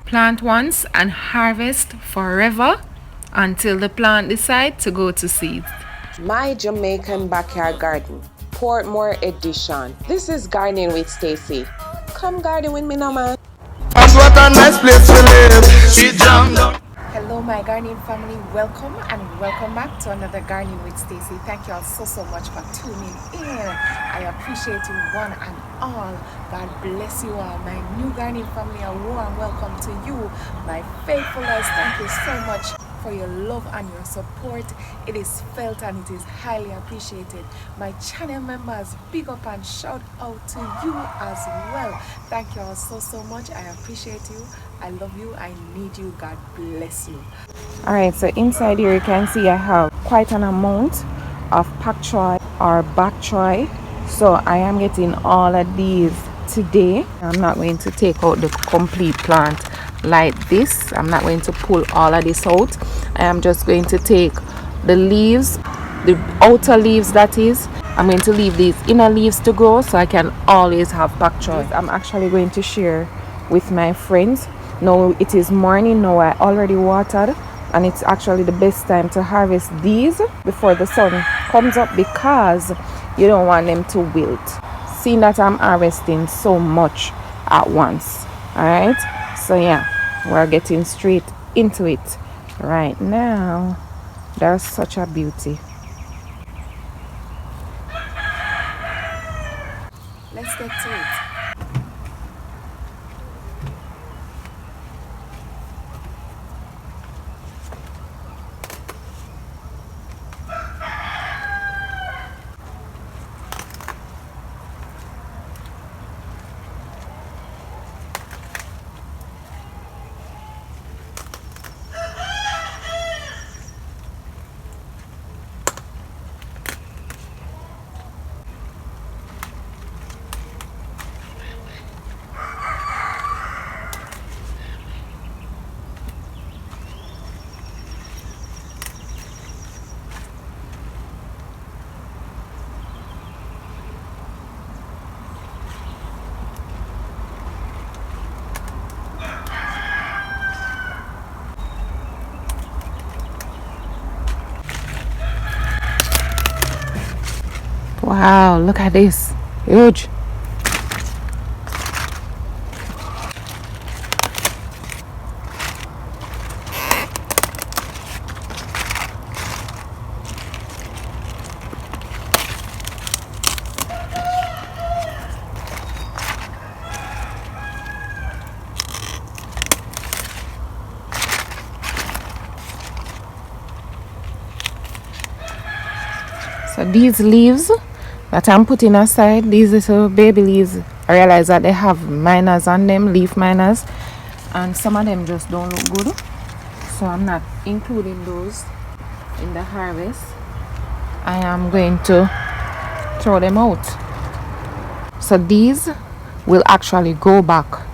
Plant once and harvest forever until the plant decides to go to seed. My Jamaican Backyard Garden, Portmore Edition. This is Gardening with Stacey. Come garden with me now, man. And what a nice place to live. She jammed down. Hello, my gardening family. Welcome and welcome back to another Gardening with Stacey. Thank you all so much for tuning in. I appreciate you one and all. God bless you all. My new gardening family, a warm welcome to you. My faithfulness, thank you so much for your love and your support. It is felt and it is highly appreciated. My channel members, big up and shout out to you as well. Thank you all so much. I appreciate you. I love you. I need you. God bless you. Alright, so inside here you can see I have quite an amount of pak choy or bok choy. So I am getting all of these today. I'm not going to take out the complete plant like this. I'm not going to pull all of this out. I am just going to take the leaves, the outer leaves that is. I'm going to leave these inner leaves to grow so I can always have pak choy. I'm actually going to share with my friends. Now it is morning now. I already watered and it's actually the best time to harvest these before the sun comes up because you don't want them to wilt. Seeing that I'm harvesting so much at once. Alright, so yeah, we're getting straight into it right now. They're such a beauty. Let's get to it. Wow, look at this. Huge. So these leaves that I'm putting aside, these little baby leaves, I realize that they have minors on them, leaf minors, and some of them just don't look good. So I'm not including those in the harvest. I am going to throw them out. So these will actually go back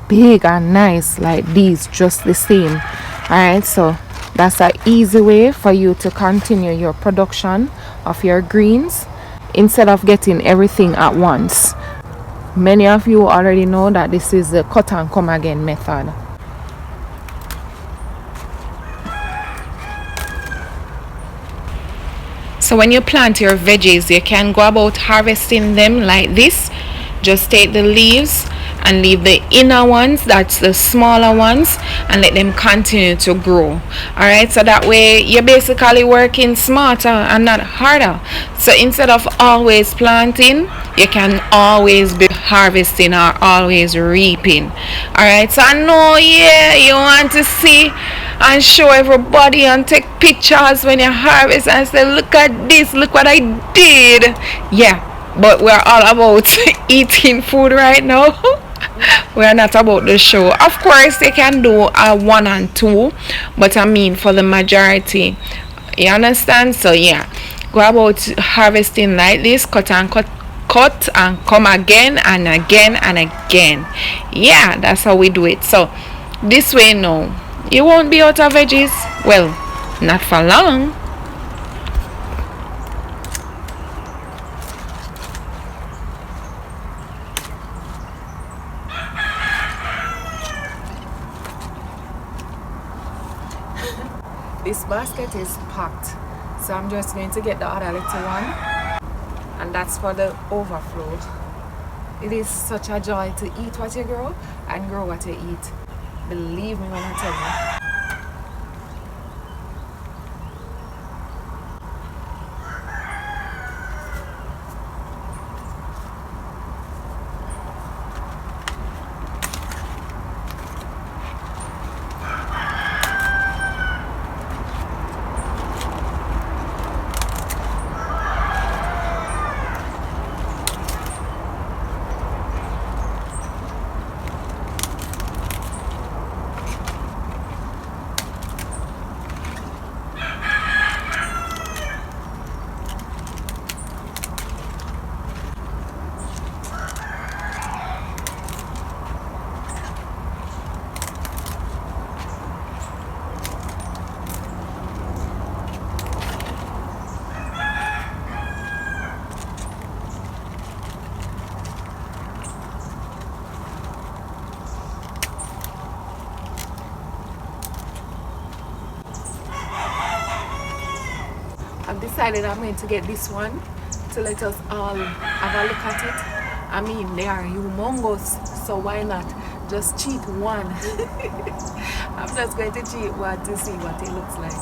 big and nice like these, just the same. Alright, so that's an easy way for you to continue your production of your greens instead of getting everything at once. Many of you already know that this is the cut and come again method. So when you plant your veggies, you can go about harvesting them like this. Just take the leaves and leave the inner ones, that's the smaller ones, and let them continue to grow. Alright, so that way you're basically working smarter and not harder. So instead of always planting, you can always be harvesting or always reaping. Alright, so I know, yeah, you want to see and show everybody and take pictures when you harvest and say, look at this, look what I did. Yeah, but we're all about eating food right now. We're not about the show. Of course they can do a 1 and 2, but I mean for the majority, you understand? So yeah, go about harvesting like this, cut and come again and again and again. Yeah, that's how we do it. So this way, no, you won't be out of veggies. Well, not for long. This basket is packed, so I'm just going to get the other little one, and that's for the overflow. It is such a joy to eat what you grow and grow what you eat. Believe me when I tell you. I've decided I'm going to get this one to let us all have a look at it. I mean, they are humongous, so why not just cheat one? I'm just going to cheat one to see what it looks like.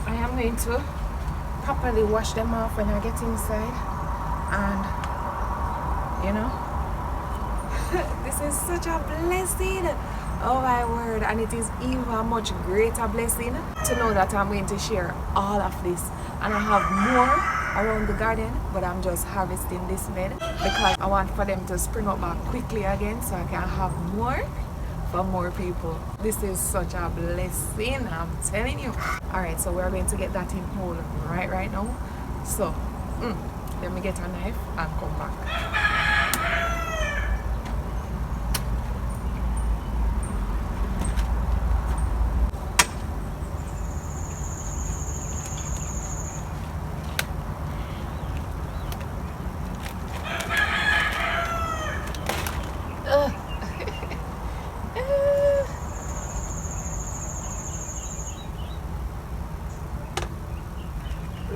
I'm going to properly wash them off when I get inside, and you know, this is such a blessing. Oh my word, and it is even a much greater blessing to know that I'm going to share all of this, and I have more around the garden, but I'm just harvesting this bed because I want for them to spring up back quickly again so I can have more for more people. This is such a blessing, I'm telling you. Alright, so we're going to get that in whole right now. So let me get a knife and come back.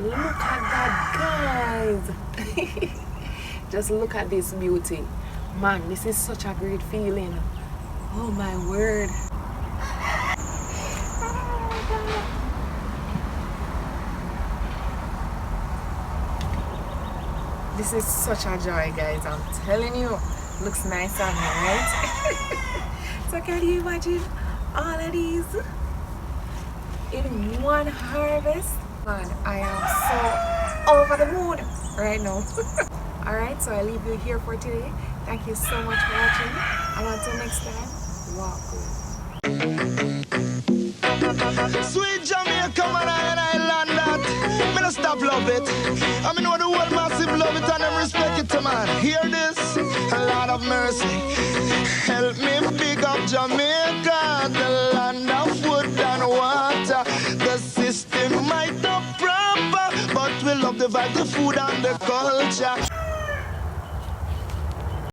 Look at that, guys. Just look at this beauty. Man, this is such a great feeling. Oh my word. This is such a joy, guys. I'm telling you. Looks nice on me, right? So can you imagine all of these in one harvest? Man, I am so over the moon right now. Alright, so I leave you here for today. Thank you so much for watching. And until next time, walk good. Sweet Jamaica, man, I land that. Me no stop love it. I mean, know the world massive love it and them respect it, man. Hear this? A lot of mercy. Help me big up Jamaica, the land of wood and water. The system might not proper, but we love the vibe, the food and the culture.